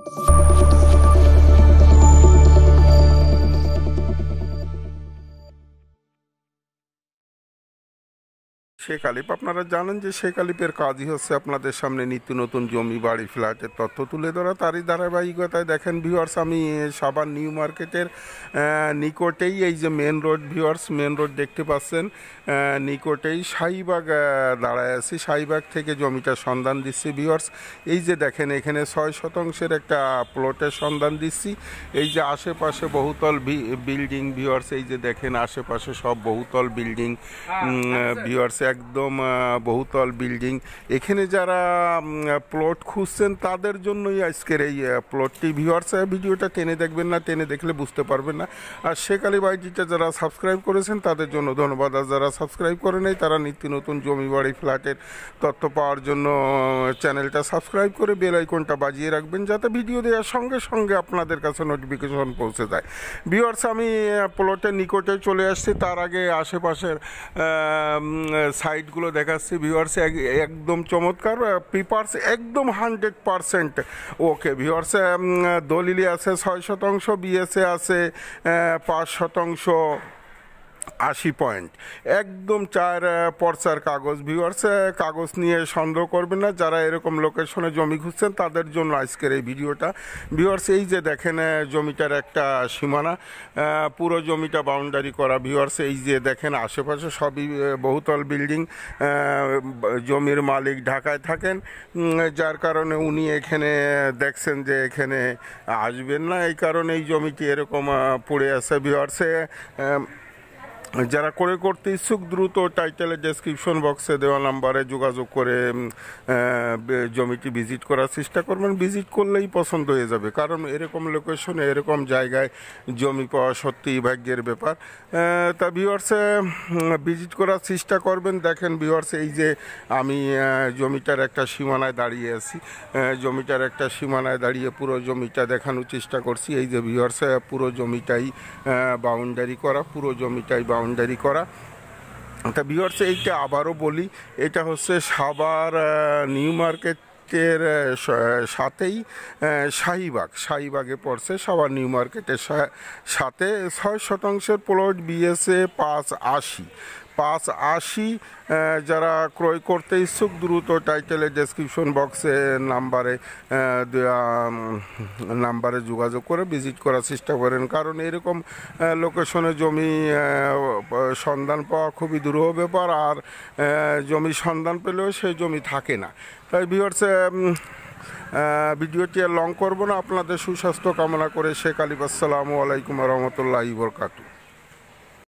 শেখ আলিপ, আপনারা জানেন যে শেখ আলিপের কাজই হচ্ছে আপনাদের সামনে নিত্য নতুন জমি বাড়ি ফ্ল্যাটের তথ্য তুলে ধরা। তারই ধারাবাহিকতায় দেখেন ভিউয়ার্স, আমি সাভার নিউ মার্কেটের নিকটেই এই যে main road viewers, main road দেখতে পাচ্ছেন, নিকটেই শাহীবাগ দাঁড়ায় আছি। শাহীবাগ থেকে জমিটা সন্ধান দিচ্ছি ভিউয়ার্স। এই যে দেখেন এখানে 6 শতাংশের একটা প্লটের সন্ধান দিচ্ছি। এই যে আশেপাশে বহুতল বিল্ডিং ভিউয়ার্স, এই যে দেখেন আশেপাশে সব বহুতল বিল্ডিং ভিউয়ার্স, একদম বহুতল বিল্ডিং। এখানে যারা প্লট খুঁজছেন তাদের জন্যই আজকের এই প্লটটি ভিউয়ার্স। ভিডিওটা টেনে দেখবেন না, টেনে দেখলে বুঝতে পারবেন না। আর শেখ আলিপ আইডিটা যারা সাবস্ক্রাইব করেছেন তাদের জন্য ধন্যবাদ, আর যারা সাবস্ক্রাইব করে নেই তারা নিত্য নতুন জমি বাড়ি ফ্ল্যাটের তথ্য পাওয়ার জন্য চ্যানেলটা সাবস্ক্রাইব করে বেল আইকনটা বাজিয়ে রাখবেন, যাতে ভিডিও দেওয়ার সঙ্গে সঙ্গে আপনাদের কাছে নোটিফিকেশন পৌঁছে যায়। ভিউয়ার্স, আমি প্লটের নিকটে চলে আসছি। তার আগে আশেপাশের সাইটগুলো দেখাচ্ছি ভিউয়ার্স, একদম চমৎকার। পেপারস একদম 100% ওকে ভিউয়ার্স। দলিলে আছে 6 শতাংশ, বিএসএ আছে 5 শতাংশ, 80 পয়েন্ট, একদম 4 পর্চার কাগজ ভিউয়ার্স। কাগজ নিয়ে সন্দেহ করবেন না। যারা এরকম লোকেশনে জমি খুঁজছেন তাদের জন্য আজকের এই ভিডিওটা ভিউয়ার্স। এই যে দেখেন জমিটার একটা সীমানা, পুরো জমিটা বাউন্ডারি করা ভিউয়ার্স। এই যে দেখেন আশেপাশে সবই বহুতল বিল্ডিং। জমির মালিক ঢাকায় থাকেন, যার কারণে উনি এখানে দেখছেন যে এখানে আসবেন না, এই কারণে এই জমিটি এরকম পড়ে আছে ভিউয়ার্সে। যারা ক্রয় করতে ইচ্ছুক দ্রুত টাইটেলের ডেসক্রিপশন বক্সে দেওয়া নাম্বারে যোগাযোগ করে জমিটি ভিজিট করার চেষ্টা করবেন। ভিজিট করলেই পছন্দ হয়ে যাবে, কারণ এরকম লোকেশনে এরকম জায়গায় জমি পাওয়া সত্যিই ভাগ্যের ব্যাপার। তা ভিউয়ার্সে ভিজিট করার চেষ্টা করবেন। দেখেন ভিউয়ার্স, এই যে আমি জমিটার একটা সীমানায় দাঁড়িয়ে আছি, জমিটার একটা সীমানায় দাঁড়িয়ে পুরো জমিটা দেখানোর চেষ্টা করছি। এই যে ভিউয়ার্স, পুরো জমিটাই বাউন্ডারি করা, পুরো জমিটাই বাউন্ডারি করা। তা ভিউয়ার্স, এইটা আবারও বলি, এটা হচ্ছে সাভার নিউ মার্কেটের সাথেই শাহীবাগে পড়ছে। সাভার নিউ মার্কেটের সাথে 6 শতাংশের প্লট, বিএসএ 580। যারা ক্রয় করতে ইচ্ছুক দ্রুত টাইটেলের ডেসক্রিপশন বক্সে নাম্বারে যোগাযোগ করে ভিজিট করার চেষ্টা করেন, কারণ এরকম লোকেশনে জমি সন্ধান পাওয়া খুবই দুরূহ ব্যাপার। আর জমি সন্ধান পেলেও সেই জমি থাকে না। তাই ভিউয়ার্স, ভিডিওটি আর লং করবো না। আপনাদের সুস্বাস্থ্য কামনা করে শেখ আলিপ, আসসালামু আলাইকুম রহমতুল্লাহি বরকাতুহু।